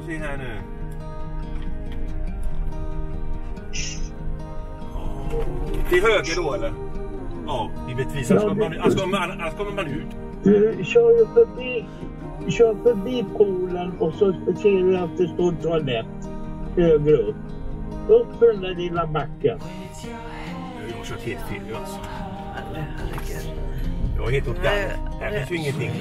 får se här nu. Till höger då eller? Ja, givetvis. Annars kommer man ut. Du kör ju förbi poolen och så ser du att det står toalett högre upp. Upp för den där lilla backen. Jag har kört helt fel alltså. Jag är helt åt där. Här finns ju ingenting.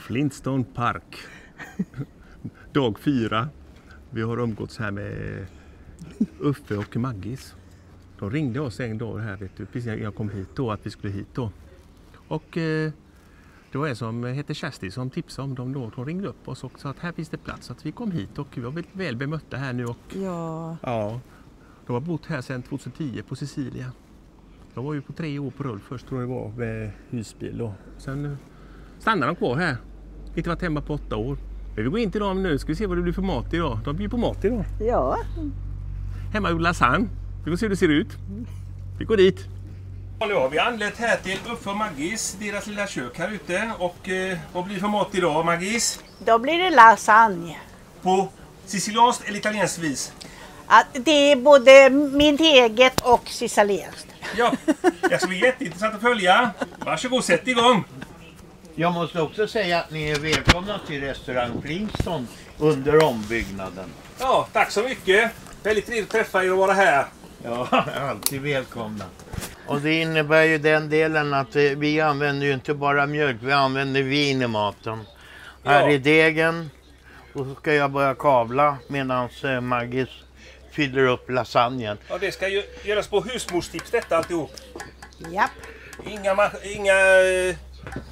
Flintstone Park. Dag 4. Vi har umgåtts här med Uffe och Maggis. De ringde oss en dag här, vet du, precis när jag kom hit då, att vi skulle hit då. Och det var en som hette Kerstin som tipsade om dem då. De ringde upp oss och sa att här finns det plats. Så att vi kom hit och vi har blivit väl bemötta här nu. Och, ja, de har bott här sedan 2010 på Sicilia. De var ju på 3 år på rull först, tror jag det var, med husbil då. Sen stannade de kvar här. Inte varit hemma på 8 år. Vi vill gå in till dem nu. Ska vi se vad det blir för mat idag. De blir på mat idag. Ja. Hemma i lasagne. Vi får se hur det ser ut. Vi går dit. Ja, nu har vi anlänt här till Uffe och Maggis, deras lilla kök här ute. Och vad blir det för mat idag, Maggis? Då blir det lasagne. På sicilianskt eller italienskt vis? Ja, det är både mitt eget och sicilianskt. Ja, det ska bli jätteintressant att följa. Varsågod, sätt igång. Jag måste också säga att ni är välkomna till restaurang Flintstone under ombyggnaden. Ja, tack så mycket. Väldigt trevligt att träffa er och vara här. Ja, alltid välkomna. Och det innebär ju den delen att vi använder ju inte bara mjölk, vi använder vin i maten. Ja. Här är degen och så ska jag börja kavla medan Maggis fyller upp lasagnen. Ja, det ska ju göras på husmorstips detta alltihop. Japp. Inga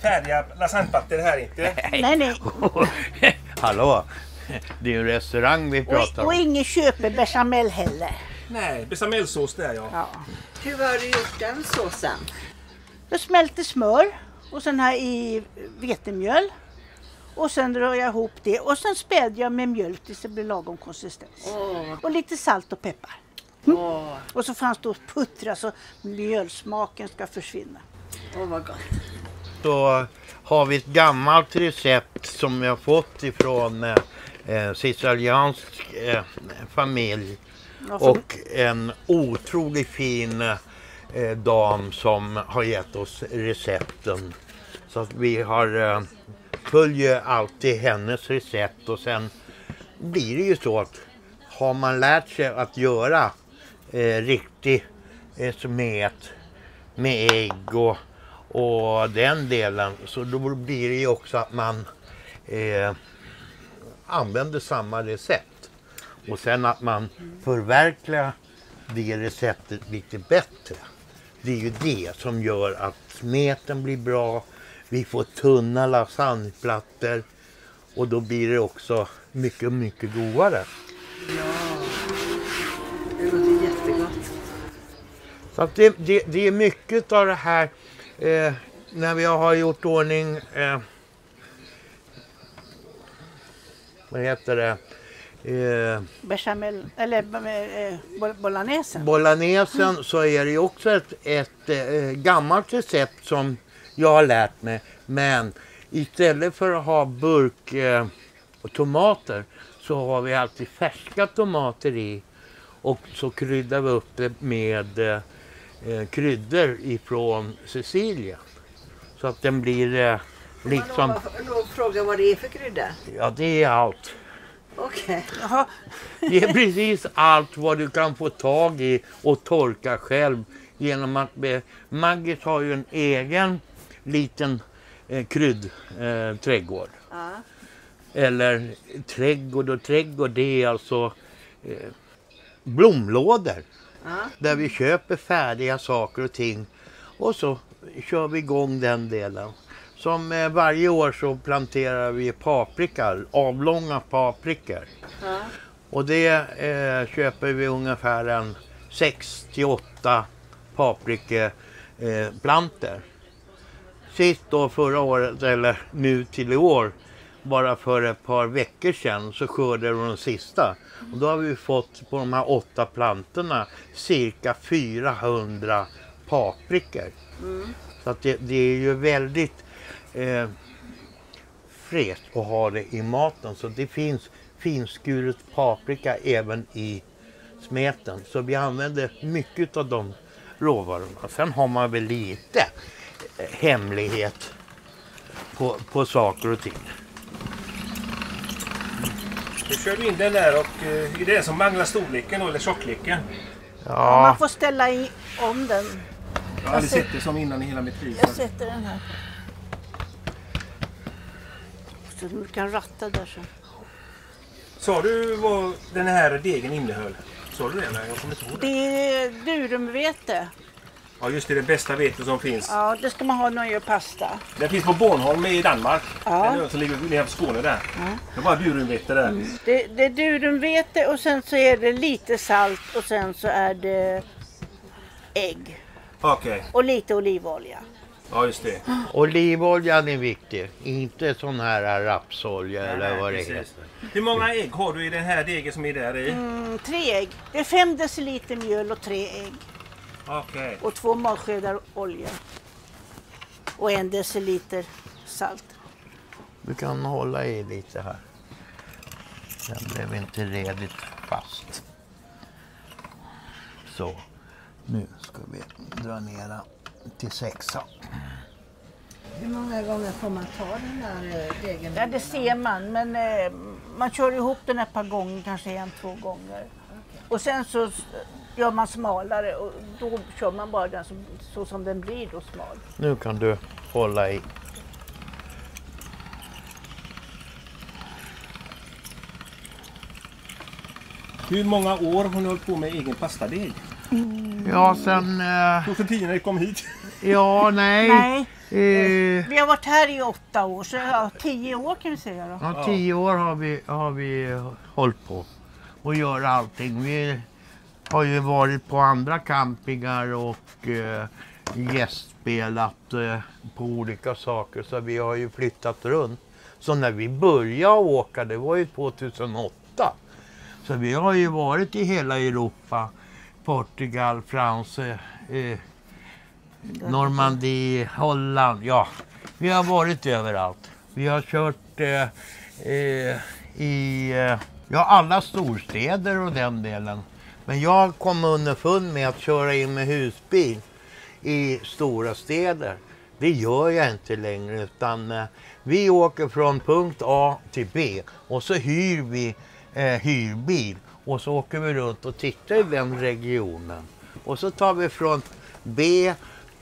färdiga lasagnepapper här inte. Nej. Hallå, det är ju en restaurang vi pratar om. Och ingen köper bechamel heller. Nej, bechamelsås där ja. Hur har du gjort den såsen? Jag smälter smör och sen här i vetemjöl. Och sen drar jag ihop det och sen späder jag med mjölk tills det blir lagom konsistens. Och lite salt och peppar. Och så fanns det att puttra så mjölsmaken ska försvinna. Vad gott. Så har vi ett gammalt recept som vi har fått ifrån siciliansk familj. Och en otroligt fin dam som har gett oss recepten. Så att vi har följer alltid hennes recept och sen blir det ju så att har man lärt sig att göra riktig smet med ägg och den delen, så då blir det ju också att man använder samma recept. Och sen att man förverkligar det receptet lite bättre. Det är ju det som gör att smeten blir bra. Vi får tunna lasagneplattor och då blir det också mycket, mycket godare. Ja, det låter jättegott. Så att det är mycket av det här när vi har gjort ordning, vad heter det? Bechamel, eller bolognesen. Bolognesen så är det ju också ett gammalt recept som jag har lärt mig. Men istället för att ha burk och tomater så har vi alltid färska tomater i. Och så kryddar vi upp det med kryddor ifrån Sicilien. Så att den blir liksom... Låt fråga vad det är för krydda. Ja, det är allt. Okej. Det är precis allt vad du kan få tag i och torka själv. Genom att Maggis har ju en egen liten kryddträdgård. Eller trädgård, det är alltså blomlådor. Där vi köper färdiga saker och ting. Och så kör vi igång den delen. som varje år så planterar vi paprikor, avlånga paprikor. Ja. Och det köper vi ungefär en 6-8 paprikaplanter. Sist då förra året, eller nu till i år, bara för ett par veckor sedan så skördade de sista. Och då har vi fått på de här 8 plantorna cirka 400 paprikor. Så att det är ju väldigt fräscht att ha det i maten. Så det finns finskuret paprika även i smeten. Så vi använder mycket av de råvarorna. Sen har man väl lite hemlighet på saker och ting. Nu kör du in den där och är det som manglar storleken eller tjockleken? Ja, man får ställa om den. Jag har aldrig sett det som innan i hela mitt liv. Jag sätter den här. Så du kan ratta där så. Sa du vad den här degen innehöll? Sa du det? Nej, jag kommer inte ihåg det. Det är durumvete. Ja, just det bästa vete som finns. Ja, det ska man ha när man gör pasta. Det finns på Bornholm i Danmark. Ja. Den som ligger nere på Skåne där. Det var durumvete där. Det är durumvete och sen så är det lite salt och sen så är det ägg. Okej. Och lite olivolja. Ja, just det. Olivoljan är viktig, inte sån här rapsolja eller vad det precis. heter. Hur många ägg har du i den här degen som är där i? 3 ägg. Det är 5 deciliter mjöl och 3 ägg. Okej. Och 2 matskedar olja. Och 1 deciliter salt. Du kan hålla i lite här. Den blev inte redigt fast. Så, nu ska vi dra ner den till 6. Hur många gånger får man ta den där degen? Ja, det ser man. Men man kör ihop den ett par gånger, kanske 1-2 gånger. Och sen så gör man smalare och då kör man bara den så som den blir då smal. Nu kan du hålla i. Hur många år har ni hållit på med egen pastadeg? Ja, sen... 2010 när ni kom hit. Ja, nej. Nej, Eh, vi har varit här i 8 år, så ja, 10 år kan vi säga då. ja, 10 år har vi hållit på och gör allting. Vi har ju varit på andra campingar och gästspelat på olika saker, så vi har ju flyttat runt. Så när vi började åka, det var ju 2008. Så vi har ju varit i hela Europa, Portugal, Frankrike, Normandie, Holland, ja. Vi har varit överallt. Vi har kört i alla storstäder och den delen. Men jag kom underfund med att köra in med husbil i stora städer. Det gör jag inte längre, utan vi åker från punkt A till B och så hyr vi hyrbil och så åker vi runt och tittar i den regionen. Och så tar vi från B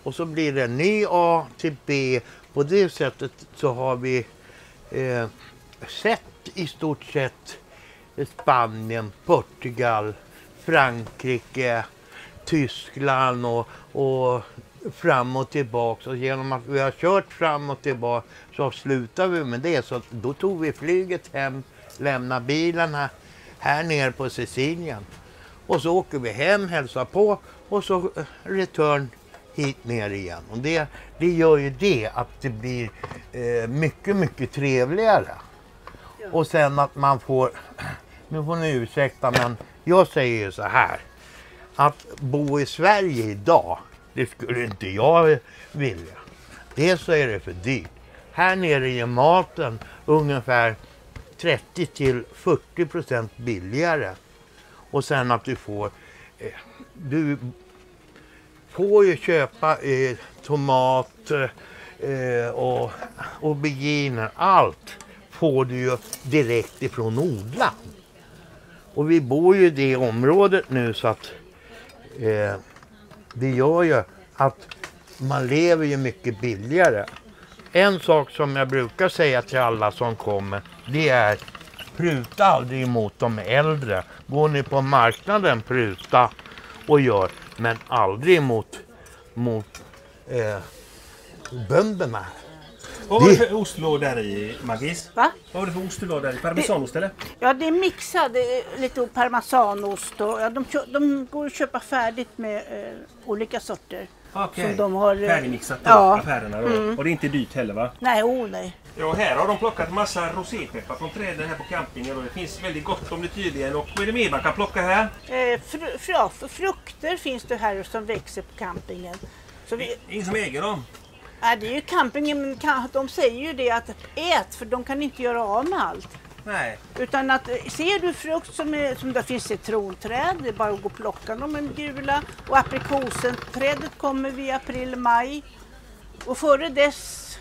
och så blir det ny A till B. På det sättet så har vi sett i stort sett Spanien, Portugal, Frankrike, Tyskland och fram och tillbaka. Och genom att vi har kört fram och tillbaka så slutar vi med det. Så då tog vi flyget hem, lämnade bilen här nere på Sicilien. Och så åker vi hem, hälsar på och så return hit ner igen. Och det gör ju det att det blir mycket, mycket trevligare. Ja. Och sen att man får, nu får ni ursäkta, men jag säger ju så här. Att bo i Sverige idag, det skulle inte jag vilja. Dels så är det för dyrt. Här nere är maten ungefär 30-40% billigare. Och sen att du får ju köpa tomat och auberginer. Allt får du ju direkt ifrån odlaren. Och vi bor ju i det området nu, så att det gör ju att man lever ju mycket billigare. En sak som jag brukar säga till alla som kommer, det är: pruta aldrig emot de äldre. Går ni på marknaden, pruta och gör, men aldrig mot bönderna. Vad var det för ost låg där i, Maggis? Va? Vad var det för ost du låg där i? Parmesanost eller? Ja, det är mixad. Det är lite parmesanost. Och, ja, de går att köpa färdigt med olika sorter. Okej. Som de har, färdigmixat då, ja. affärerna då. Och det är inte dyrt heller va? Nej, nej. Ja, här har de plockat massa rosépeppar från träden här på campingen. Och det finns väldigt gott om det tydligen. Och vad är det mer man kan plocka här? Frukter finns det här som växer på campingen. Så Ingen som äger dem? Nej, det är ju campingen, men de säger ju det att ät, för de kan inte göra av med allt. Nej. Utan att ser du frukt som där finns citronträd, det är bara att gå och plocka dem, en gula. Och aprikosenträdet kommer vid april-maj. Och före dess,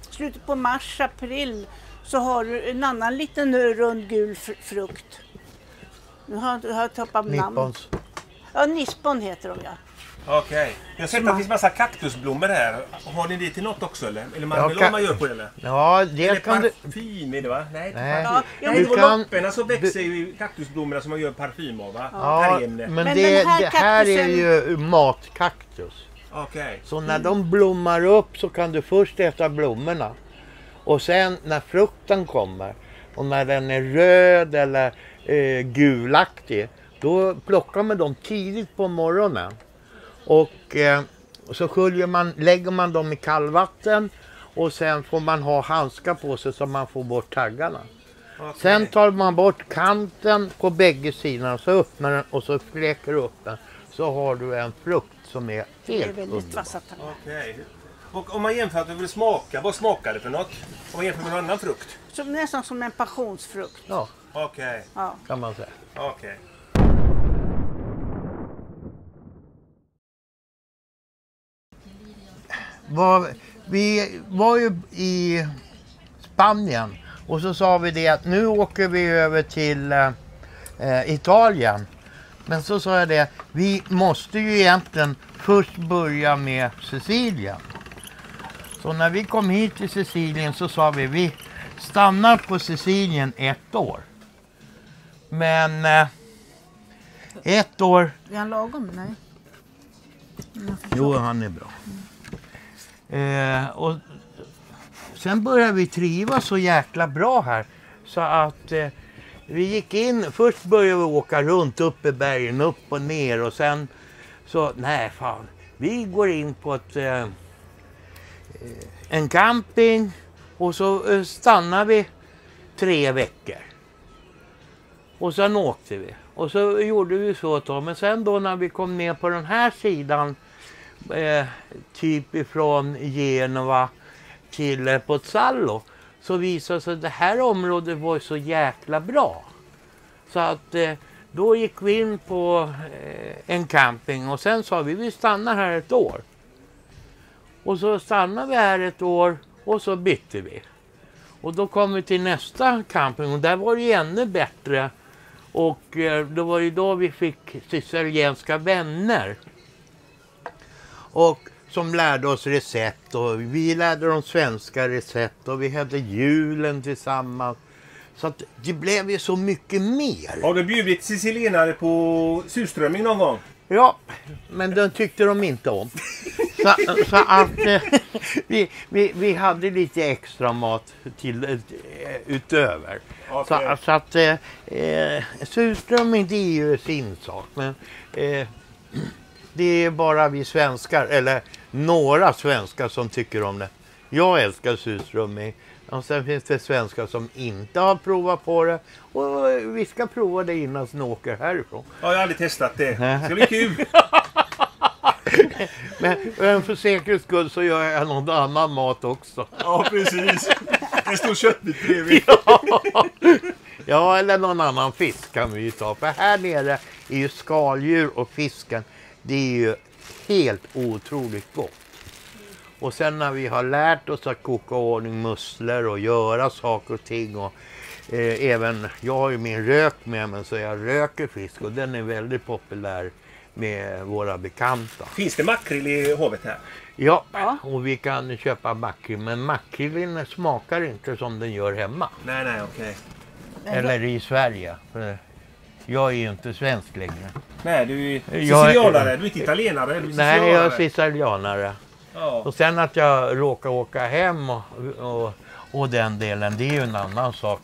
slutet på mars-april, så har du en annan liten rund gul frukt. Nu har jag tappat namn. Nippons. Ja, nispon heter de, ja. Okej. Jag har sett att det finns massa kaktusblommor här. Har ni det till något också eller? Eller marmelad man gör på det eller? Ja, det Eller kan du... parfym är det va? Nej, Nej. Ja, Ja, du på kan- lopporna så växer ju kaktusblommorna som man gör parfym av va? Ja, Färgen. men Men det den här här är kaktusen- ju matkaktus. Okej. Så när de blommar upp så kan du först äta blommorna. Och sen när frukten kommer och när den är röd eller gulaktig, då plockar man dem tidigt på morgonen. Och så lägger man dem i kallvatten och sen får man ha handskar på sig så man får bort taggarna. Okej. Sen tar man bort kanten på bägge sidorna, så öppnar den och så fläker du upp den. Så har du en frukt som är Det är helt väldigt underbar. vassa taggar. Okej. Och om man jämför att du vill smaka, vad smakar det för något? Om man jämför med någon annan frukt? Nästan som en passionsfrukt. Ja, Okej. Ja. kan man säga. Okej. Vi var ju i Spanien och så sa vi det att nu åker vi över till Italien. Men så sa jag det, vi måste ju egentligen först börja med Sicilien. Så när vi kom hit till Sicilien så sa vi stannar på Sicilien 1 år. Men 1 år... Är han lagom? Nej. Jo, han är bra. Och sen började vi trivas så jäkla bra här. Så att vi gick in, först började vi åka runt upp i bergen, upp och ner. Och sen så, nej fan, vi går in på en camping och så stannar vi 3 veckor. Och sen åkte vi. Och så gjorde vi så ett tag. Men sen då när vi kom ner på den här sidan, typ ifrån Genova till Pozzallo, så visade sig att det här området var så jäkla bra. Så att då gick vi in på en camping och sen sa vi stannar här 1 år. Och så stannade vi här 1 år och så bytte vi. Och då kom vi till nästa camping och där var det ännu bättre. Och det var ju då vi fick sicilienska vänner. Och som lärde oss recept och vi lärde dem svenska recept och vi hade julen tillsammans. Så att det blev ju så mycket mer. Har du bjudit sicilienare på surströmming någon gång? Ja, men den tyckte de inte om. Så att vi hade lite extra mat till utöver. Okej. Så att surströmming det är ju sin sak. Men det är bara vi svenskar, eller några svenskar som tycker om det. Jag älskar surströmming. Och sen finns det svenskar som inte har provat på det. Och vi ska prova det innan vi åker härifrån. Ja, jag har aldrig testat det. Det ska bli kul. Men för säkerhets skull så gör jag någon annan mat också. Ja, precis. En stor köttbit bredvid. Ja, eller någon annan fisk kan vi ju ta. För här nere är ju skaldjur och fisken, det är ju helt otroligt gott. Och sen när vi har lärt oss att koka ordning musslor och göra saker och ting. Och, även, jag har ju min rök med mig så jag röker fisk och den är väldigt populär med våra bekanta. Finns det makrill i havet här? Ja, och vi kan köpa makrill, men makrillen smakar inte som den gör hemma. Nej, okej. Eller i Sverige. För jag är ju inte svensk längre. Nej, du är Jag är- sicilianare. Du är inte italienare. Du är Nej, jag är sicilianare. sicilianare. Ja. Och sen att jag råkar åka hem och den delen, det är ju en annan sak.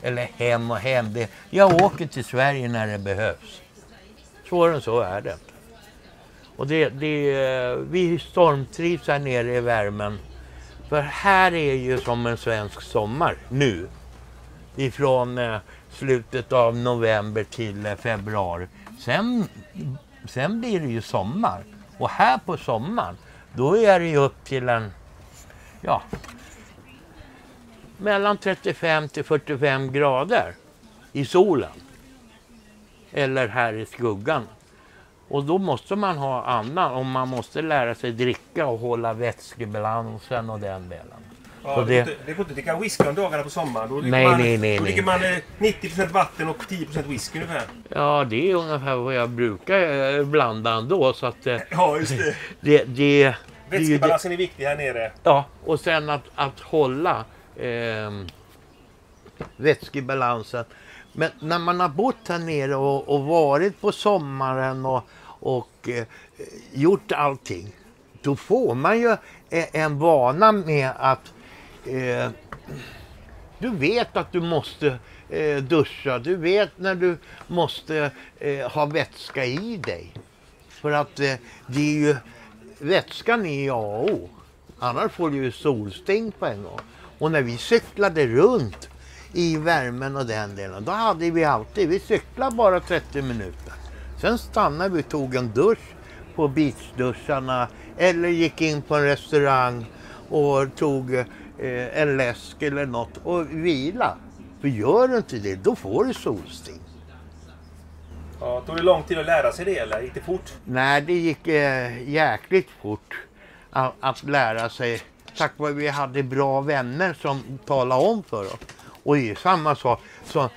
Eller hem och hem. Jag åker till Sverige när det behövs. Svårare än så är det. Och vi stormtrivs här nere i värmen. För här är ju som en svensk sommar nu. Ifrån slutet av november till februari. Sen blir det ju sommar. Och här på sommaren, då är det ju upp till mellan 35 till 45 grader i solen. Eller här i skuggan. Och då måste man ha annan, och man måste lära sig dricka och hålla vätskebalansen och den delen. Ja, det går inte att dricka whisky om dagarna på sommaren. Då dricker man 90% vatten och 10% whisky ungefär. Ja, det är ungefär vad jag brukar blanda ändå. Så att, ja, just det. Vätskebalansen är viktig här nere. Ja, och sen att hålla vätskebalansen. Men när man har bott här nere och varit på sommaren och gjort allting, då får man ju en vana med att du vet att du måste duscha. Du vet när du måste ha vätska i dig. För att det är ju vätskan är A och O. Annars får du ju solsting på en gång. Och när vi cyklade runt i värmen och den delen, då hade vi cyklade bara 30 minuter. Sen stannade vi och tog en dusch på beachduscharna eller gick in på en restaurang och tog en läsk eller något och vila. För gör du inte det, då får du solsting. Ja, tog det lång tid att lära sig det eller gick det fort? Nej, det gick jäkligt fort att lära sig. Tack vare vi hade bra vänner som talade om för oss. Och det är samma sak, så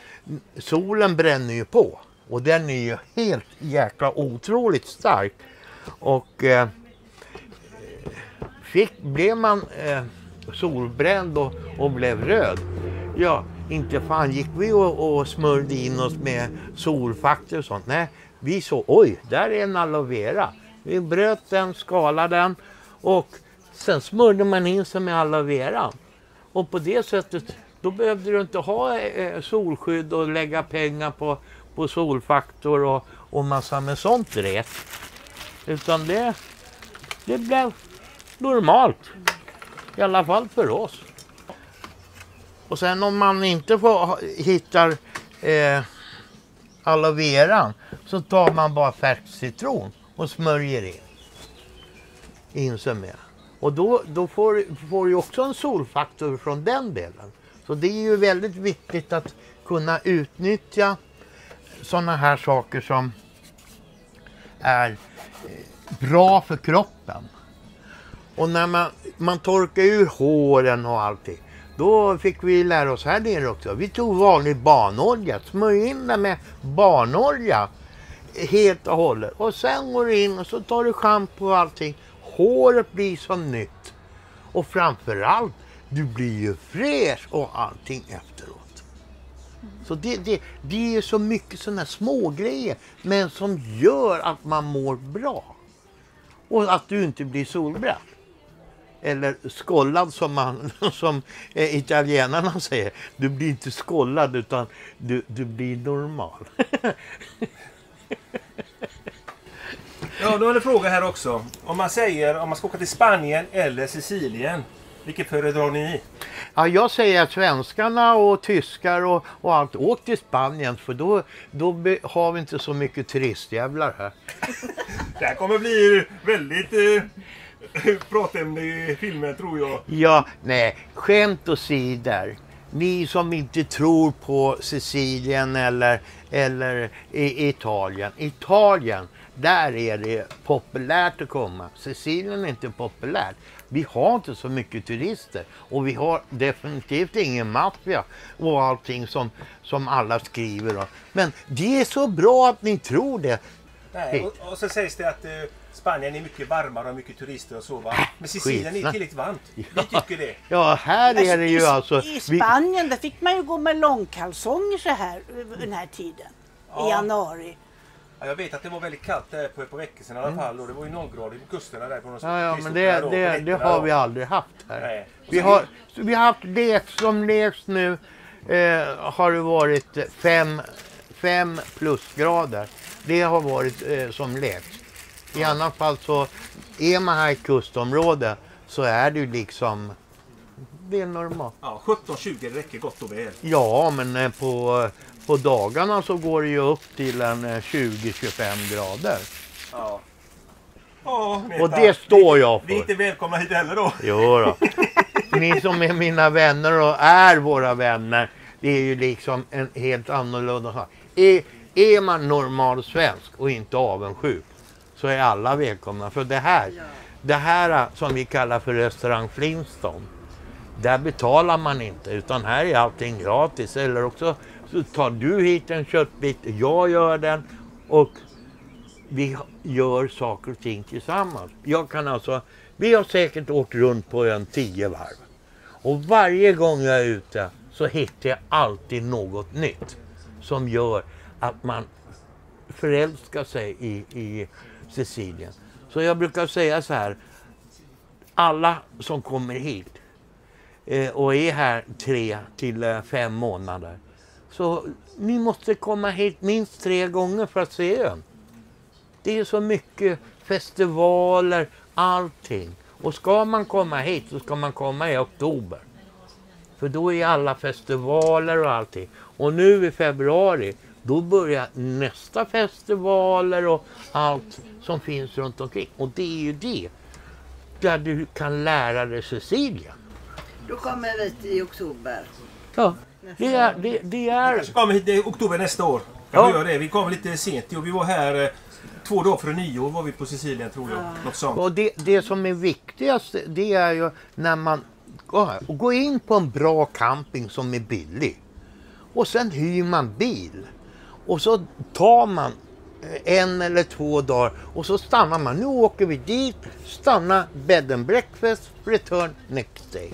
solen bränner ju på. Och den är ju helt jäkla otroligt stark. Och blev man solbränd och blev röd, ja, inte fan gick vi och smörjde in oss med solfaktor och sånt. Nej, vi så, oj, där är en aloe vera. Vi bröt den, skalade den och sen smörjde man in sig med aloe vera. Och på det sättet, då behövde du inte ha solskydd och lägga pengar på solfaktor och massa med sånt rätt. Utan det blev normalt. I alla fall för oss. Och sen om man inte hittar aloe vera, så tar man bara färsk citron och smörjer in sig med. Och då får du också en solfaktor från den delen. Så det är ju väldigt viktigt att kunna utnyttja sådana här saker som är bra för kroppen. Och när man torkar ur håren och allting, då fick vi lära oss här nere också. Vi tog vanlig barnolja, smörj in den med barnolja helt och hållet. Och sen går du in och så tar du shampoo och allting. Håret blir som nytt. Och framförallt, du blir ju fräsch och allting efteråt. Så det är så mycket sådana små grejer, men som gör att man mår bra. Och att du inte blir solbränd. Eller skollad som italienarna säger. Du blir inte skollad utan du blir normal. Ja, då är det en fråga här också. Om man ska åka till Spanien eller Sicilien, vilket föredrar ni? Ja, jag säger att svenskarna och tyskar och allt, åk till Spanien, för då har vi inte så mycket turistjävlar här. Det här kommer bli väldigt pratämne i filmen, tror jag. Ja, nej, skämt åsido. Ni som inte tror på Sicilien eller Italien. Italien, där är det populärt att komma. Sicilien är inte populärt. Vi har inte så mycket turister. Och vi har definitivt ingen maffia och allting som alla skriver om. Men det är så bra att ni tror det. Nej, och så sägs det att Spanien är mycket varmare och mycket turister och så, va? Men Sicilien är tillräckligt varmt. Vi tycker det. Ja, här är det ju alltså... I Spanien, där fick man ju gå med långkalsonger så här den här tiden. Ja. I januari. Ja, jag vet att det var väldigt kallt där på veckan i alla fall. Och det var ju 0 grader på kusterna där. På någon Ja, men det har vi aldrig haft här. Nej. Vi har haft som lägst nu har det varit 5 plusgrader. Det har varit som lägst. I alla fall så är man här i kustområdet så är det ju liksom, det är normalt. Ja, 17-20 räcker gott och väl. Ja, men på dagarna så går det ju upp till en 20-25 grader. Ja. Och det står jag för. Vi är inte välkomna hit heller då. Jo då. Ni som är mina vänner och är våra vänner, det är ju liksom en helt annorlunda sak. Är man normal svensk och inte avundsjuk så är alla välkomna. För det här som vi kallar för restaurang Flintstone, där betalar man inte, utan här är allting gratis. Eller också så tar du hit en köttbit, jag gör den och vi gör saker och ting tillsammans. Vi har säkert åkt runt på en 10 varv. Och varje gång jag är ute så hittar jag alltid något nytt som gör att man förälskar sig i Sicilien. Så jag brukar säga så här, alla som kommer hit och är här 3 till 5 månader, så ni måste komma hit minst 3 gånger för att se ön. Det är så mycket festivaler, allting. Och ska man komma hit så ska man komma i oktober. För då är alla festivaler och allting. Och nu i februari, då börjar nästa festivaler och allt som finns runt omkring. Och det är ju det där du kan lära dig Sicilien. Då kommer vi i oktober. Ja, det är... Vi kanske kommer hit i oktober nästa år. Ja. Gör det. Vi kom lite sent och vi var här 2 dagar före nyår var vi på Sicilien tror jag. Något sånt. Och det som är viktigast, det är ju när man går in på en bra camping som är billig. Och sen hyr man bil. Och så tar man 1 eller 2 dagar och så stannar man. Nu åker vi dit, stanna bed and breakfast, return next day.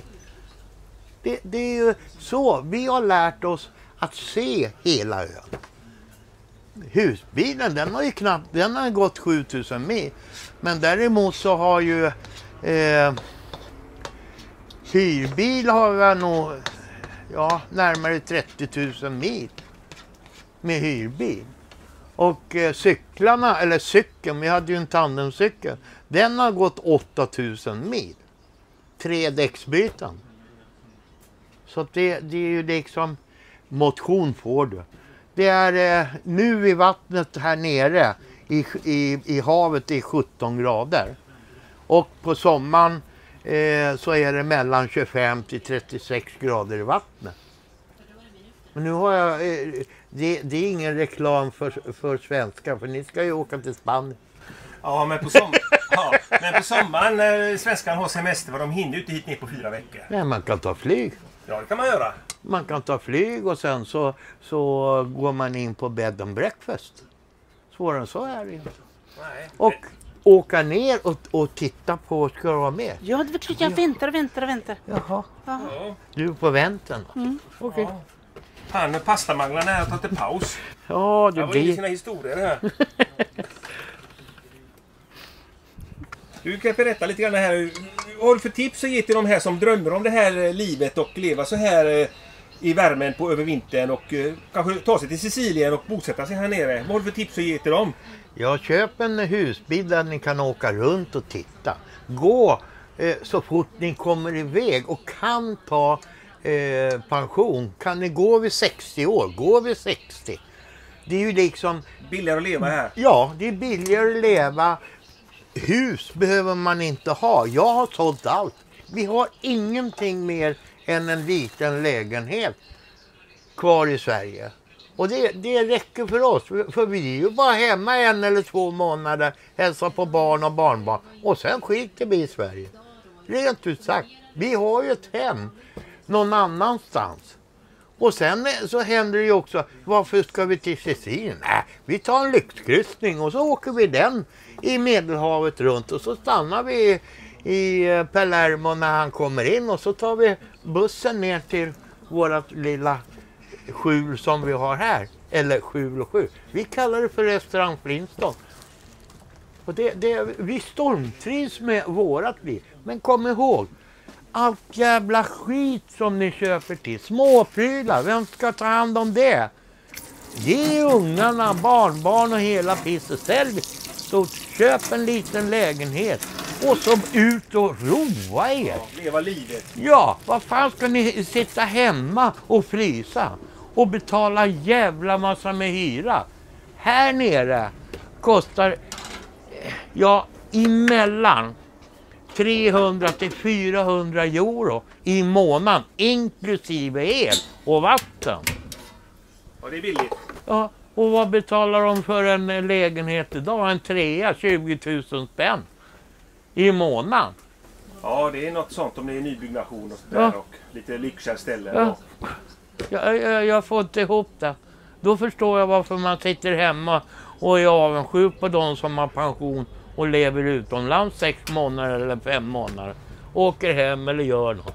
Det är ju så. Vi har lärt oss att se hela ön. Husbilen, den har gått 7000 mil. Men däremot så har ju hyrbil har jag nog närmare 30 000 mil med hyrbil. Och cykeln, vi hade ju en tandemcykel, den har gått 8000 mil. 3 däcksbyten. Så det är ju liksom, motion får du. Det är nu i vattnet här nere i havet är 17 grader. Och på sommaren så är det mellan 25 till 36 grader i vattnet. Men nu har jag, det är ingen reklam för svenskar, för ni ska ju åka till Spanien. Ja, men på sommaren när svenskarna har semester, de hinner ju inte hit ner på 4 veckor. Nej, man kan ta flyg. Ja, det kan man göra. Man kan ta flyg och sen så går man in på bed and breakfast. Svårare än så är det inte. Nej. Och åka ner och titta på, ska du vara med? Ja, det är klart jag väntar. Jaha, Ja. du är på vänten. Okej. Ja. Han med pastamanglarna här har tagit paus. Ja, Det det var ju blir... sina historier här. Du kan berätta lite grann här. Vad har du för tips att ge till de här som drömmer om det här livet och leva så här i värmen över vintern och kanske ta sig till Sicilien och bosätta sig här nere? Vad har du för tips att ge till dem? Ja, köp en husbil där ni kan åka runt och titta. Gå så fort ni kommer iväg och kan ta pension. Kan ni gå vid 60 år, gå vid 60. Det är ju liksom... Billigare att leva här. Ja, det är billigare att leva. Hus behöver man inte ha. Jag har sålt allt. Vi har ingenting mer än en liten lägenhet kvar i Sverige. Och det räcker för oss. För vi är ju bara hemma 1 eller 2 månader. Hälsa på barn och barnbarn. Och sen skiter vi i Sverige. Rent ut sagt. Vi har ju ett hem någon annanstans. Och sen så händer det ju också, varför ska vi till Sicilien? Nej, vi tar en lyxkryssning och så åker vi den i Medelhavet runt. Och så stannar vi i Palermo när han kommer in och så tar vi bussen ner till vårt lilla skjul som vi har här. Eller skjul och skjul. Vi kallar det för restaurang Flintstone. Och vi stormtrivs med vårat liv. Men kom ihåg, allt jävla skit som ni köper till, småprylar, vem ska ta hand om det? Ge ungarna, barnbarn och hela pisset. Sälj, så köp en liten lägenhet och så ut och roa er. Ja, leva livet. Ja, vad fan ska ni sitta hemma och frysa och betala jävla massa med hyra? Här nere kostar emellan 300 till 400 euro i månaden inklusive el och vatten. Ja, det är billigt. Ja, och vad betalar de för en lägenhet idag? En trea, 20 000 spänn i månaden. Ja, det är något sånt om det är nybyggnation och sådär, Ja. och lite lyxiga ställen. Ja. Och... Jag får inte ihop det. Då förstår jag varför man sitter hemma och är avundsjuk på de som har pension och lever utomlands 6 månader eller 5 månader. Åker hem eller gör något.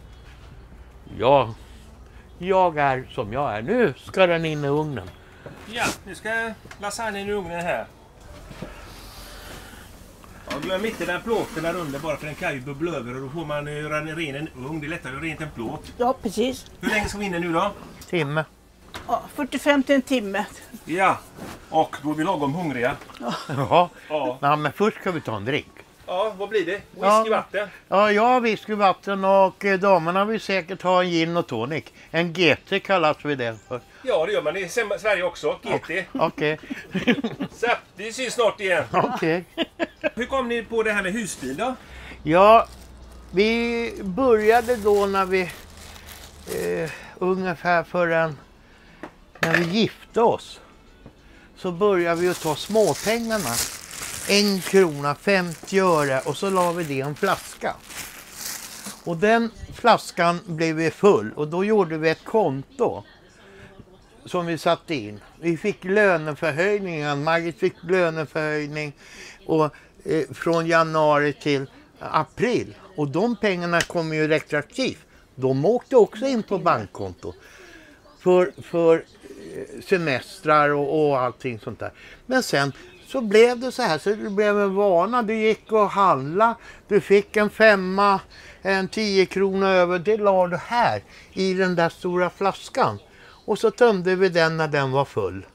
Jag är som jag är. Nu ska den in i ugnen. Ja, nu ska lasagnen i ugnen här. Ja, glöm inte den plåten där under bara, för den kan ju bubbla över och då får man göra ren en ugn. Det är lättare att göra rent en plåt. Ja, precis. Hur länge ska vi inne nu då? Timme. Ja, 45 till en timme. Ja, och då är vi lagom hungriga. Jaha. Ja, Ja, men först ska vi ta en drink. ja, vad blir det? Ja. Whisky, vatten? Ja, jag har whiskyvatten och damerna vill säkert ha en gin och tonic. En GT kallas vi det för. Ja, det gör man i Sverige också. GT. Okej. Så, vi syns snart igen. Okej. Hur kom ni på det här med husbil då? Ja, vi började då när vi ungefär när vi gifte oss. Så började vi att ta småpengarna. 1 krona, 50 öre och så la vi det i en flaska. Och den flaskan blev full och då gjorde vi ett konto som vi satte in. Vi fick löneförhöjningar, Margit fick löneförhöjning och, från januari till april. Och de pengarna kommer ju retroaktivt. De åkte också in på bankkonto för semestrar och allting sånt där. Men sen så blev det så här, så det blev en vana. Du gick och handla, du fick en 5, en 10 kronor över, det la du här i den där stora flaskan. Och så tömde vi den när den var full.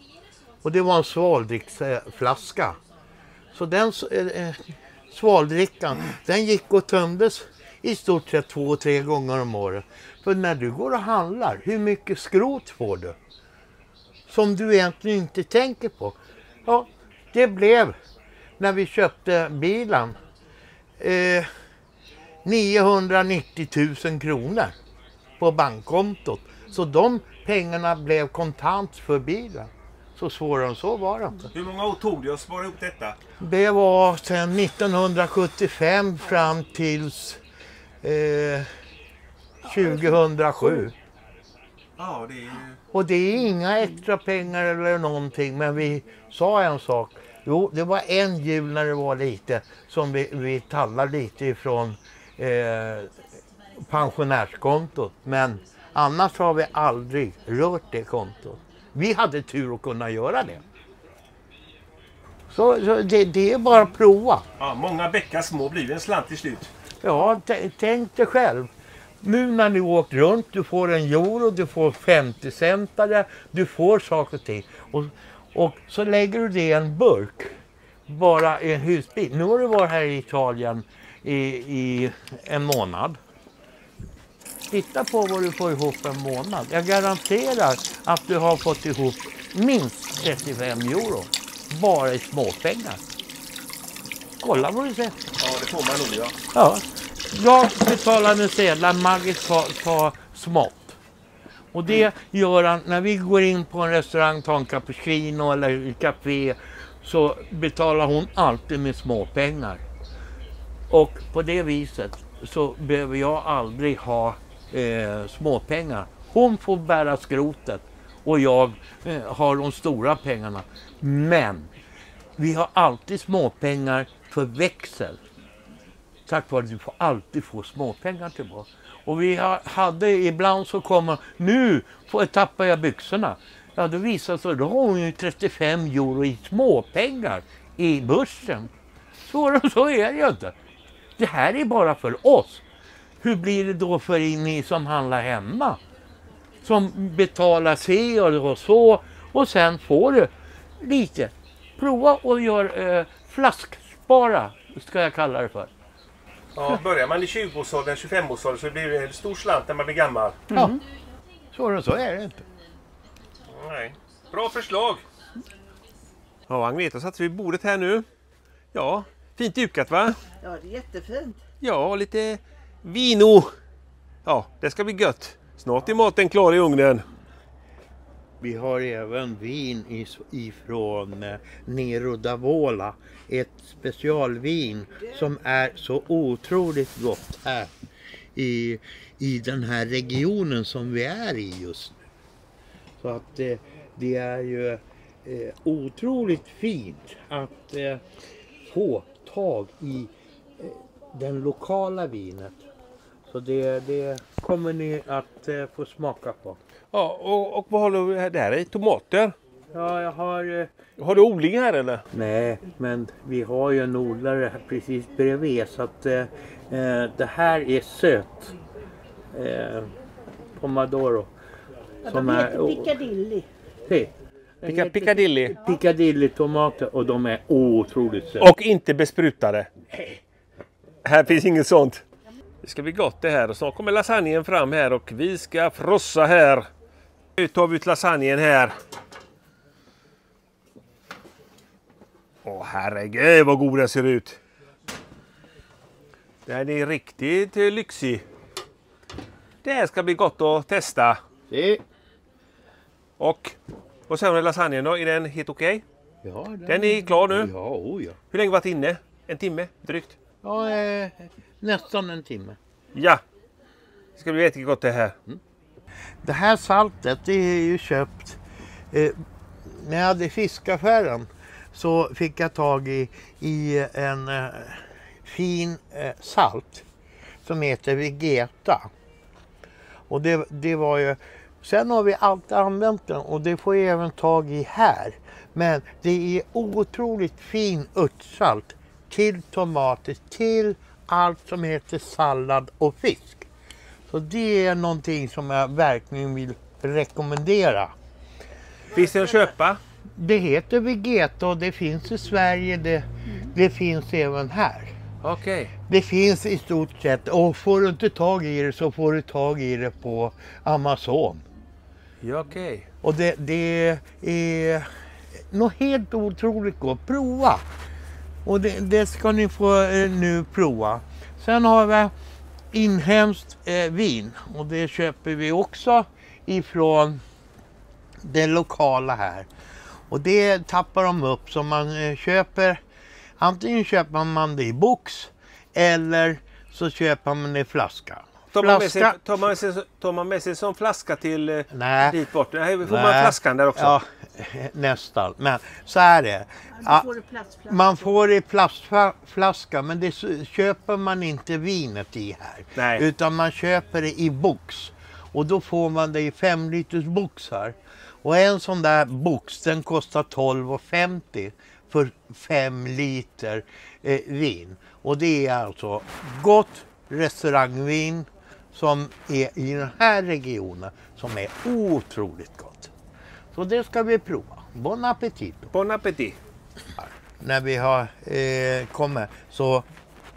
Och det var en svaldricksflaska. Så den svaldrickan, den gick och tömdes i stort sett 2-3 gånger om året. För när du går och handlar, hur mycket skrot får du? Som du egentligen inte tänker på. Ja, det blev, när vi köpte bilen, 990 000 kronor på bankkontot. Så de pengarna blev kontant för bilen. Så svårare än så var det inte. Hur många år tog det att spara ihop detta? Det var sedan 1975 fram tills 2007. Ja, det är... Och det är inga extra pengar eller någonting, men vi sa en sak. Jo, det var en jul när det var lite som vi tallade lite ifrån pensionärskontot. Men annars har vi aldrig rört det kontot. Vi hade tur att kunna göra det. Så det är bara att prova. Ja, många bäckar små blir en slant till slut. Ja, tänk dig själv. Nu när du åkt runt, du får en euro, du får 50 centare, du får saker och ting. Och så lägger du det i en burk, bara i en husbil. Nu har du varit här i Italien i en månad. Titta på vad du får ihop en månad. Jag garanterar att du har fått ihop minst 35 euro. Bara i småpengar. Kolla vad du ser. Ja, det får man nog, ja. Ja. Jag betalar med sedlar, Margit tar smått. Och det gör han när vi går in på en restaurang, tar en cappuccino eller café, så betalar hon alltid med småpengar. Och på det viset så behöver jag aldrig ha småpengar. Hon får bära skrotet och jag har de stora pengarna. Men vi har alltid småpengar för växel. Tack vare att du får alltid få småpengar tillbaka. Och vi hade ibland så kommer nu tappar jag byxorna. Ja, då visar det sig, då har hon ju 35 euro i småpengar i börsen. Så är det ju inte. Det här är bara för oss. Hur blir det då för ni som handlar hemma? Som betalar sig och så. Och sen får du lite. Prova och gör flaskspara, ska jag kalla det för. Ja, börjar man i 20-årsåldern, 25-årsåldern så blir det en stor slant när man blir gammal. Ja, så är det inte. Nej. Bra förslag. Ja, Agneta satt vid bordet här nu. Ja, fint dukat va? Ja, det är jättefint. Ja, lite vino. Ja, det ska bli gött. Snart är maten klar i ugnen. Vi har även vin ifrån Nero d'Avola. Ett specialvin som är så otroligt gott här i den här regionen som vi är i just nu. Så att det är ju otroligt fint att få tag i den lokala vinet. Så det kommer ni att få smaka på. Ja, och vad har du där i? Tomater? Ja, jag har... Har du odling här eller? Nej, men vi har ju en odlare här precis bredvid så att det här är sött. Pomodoro. De heter Piccadilly. Piccadilly. Piccadilly-tomater och de är otroligt söta. Och inte besprutade. Här finns inget sånt. Det ska bli gott det här och snart kommer lasagnen fram här och vi ska frossa här. Nu tar vi ut lasagnen här. Åh herregud vad god den ser ut. Den är riktigt lyxig. Det här ska bli gott att testa. Och vad säger du om lasagnen då? Är den helt okej? Ja, Den är klar nu? Ja. Hur länge har varit inne? En timme drygt? Ja, nästan en timme. Ja. Det ska bli jättegott gott det här. Det här saltet det är ju köpt. När jag hade fiskaffären så fick jag tag i en fin salt som heter Vegeta. Och det var ju... Sen har vi alltid använt den och det får jag även tag i här. Men det är otroligt fin örtsalt till tomater, till allt som heter sallad och fisk. Så det är någonting som jag verkligen vill rekommendera. Finns det att köpa? Det heter Vegeta och det finns i Sverige, det finns även här. Okej. Det finns i stort sett och får du inte tag i det så får du tag i det på Amazon. Ja, okej. Och det är något helt otroligt gott. Prova! Och det ska ni få nu prova. Sen har vi inhemskt vin och det köper vi också ifrån det lokala här. Och det tappar de upp så man köper, antingen köper man det i box eller så köper man det i flaska. Tar man med sig som flaska till dit bort? Nej, får man flaskan där också? Ja, nästan. Men så är det. Man får det i plastflaska men det köper man inte vinet i här. Nej. Utan man köper det i box. Och då får man det i 5 liters boxar. Och en sån där box den kostar 12,50 för 5 liter vin. Och det är alltså gott restaurangvin som är i den här regionen som är otroligt gott. Så det ska vi prova. Bon appetit! Bon appetit! När vi har kommit så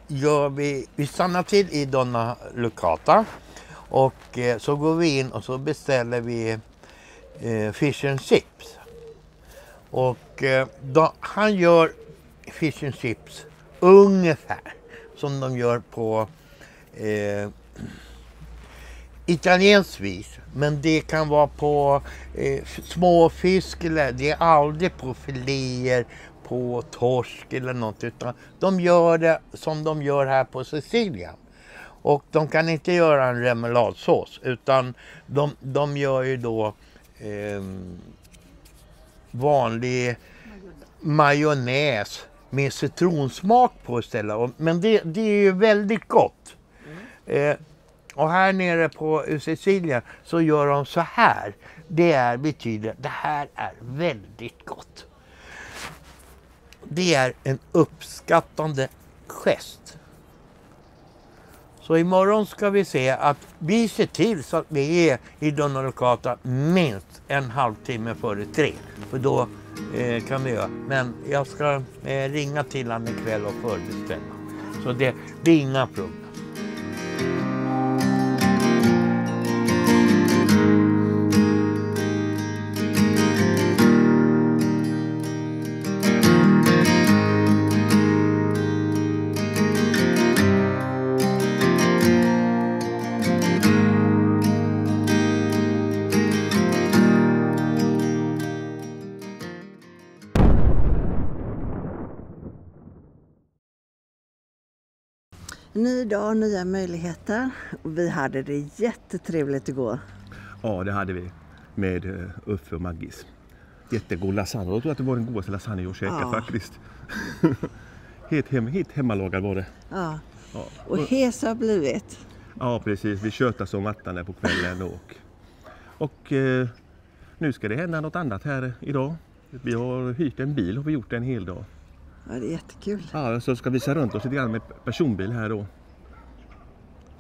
gör vi stannar till i Donna Lucata och så går vi in och så beställer vi fish and chips. Och han gör fish and chips ungefär som de gör på italienskt vis. Men det kan vara på småfisk eller det är aldrig på filéer, på torsk eller något utan de gör det som de gör här på Sicilien. Och de kan inte göra en remouladsås utan de gör ju då vanlig majonnäs med citronsmak på istället. Men det är ju väldigt gott. Och här nere på Sicilien så gör de så här. Det betyder det här är väldigt gott. Det är en uppskattande gest. Så imorgon ska vi se att vi ser till så att vi är i Donna Locata minst en halvtimme före 3. För då kan vi göra. Men jag ska ringa till honom ikväll och förbeställa. Så det är inga problem. Ny dag, nya möjligheter. Och vi hade det jättetrevligt igår. Ja, det hade vi med Uffe och Maggis. Jättegod lasagne. Jag tror att det var den godaste lasagne jag käkat faktiskt. helt hemmalagad var det. Ja. Och hes har blivit. Ja, precis. Vi tjötar som attan där på kvällen. Och nu ska det hända något annat här idag. Vi har hyrt en bil och vi gjort en hel dag. Ja, det är jättekul. Ja, så ska vi visa runt oss lite grann med personbil här då.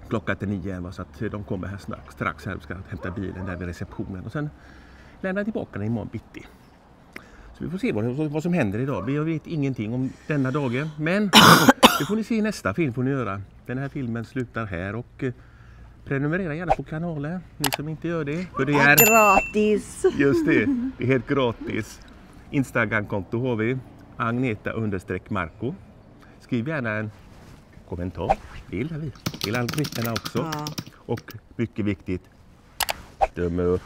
Klockan är 9 så att de kommer här strax här och ska hämta bilen där vid receptionen och sen lämna tillbaka den imorgon bitti. Så vi får se vad som händer idag. Vi vet ingenting om denna dagen, men det får ni se i nästa film får ni göra. Den här filmen slutar här och prenumerera gärna på kanalen, ni som inte gör det. För det är gratis. Just det är helt gratis. Instagram-konto har vi. Agneta_Marco. Skriv gärna en kommentar. Det gillar vi. Det gillar algoritmerna också. Ja. Och mycket viktigt, döma upp.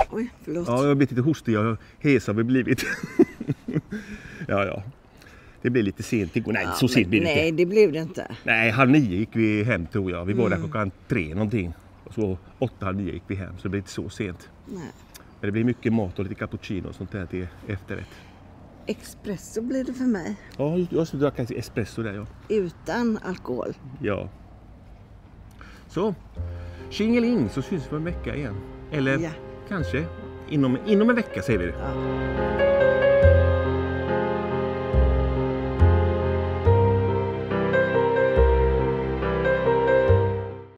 Oj, förlåt. Ja, jag har blivit lite hostig. Hes har vi blivit. ja. Det blir lite sent igår. Nej, så sent blir det inte. Nej, det blev det inte. Nej, 8:30 gick vi hem tror jag. Vi var där klockan 3 någonting. Och så 8:30 gick vi hem. Så det blir inte så sent. Nej. Men det blir mycket mat och lite cappuccino och sånt där till efterrätt. Espresso blir det för mig. Ja, jag ska dricka espresso där, ja. Utan alkohol. Ja. Så, tjingeling så syns vi om en vecka igen. Eller kanske inom en vecka säger vi det. Ja.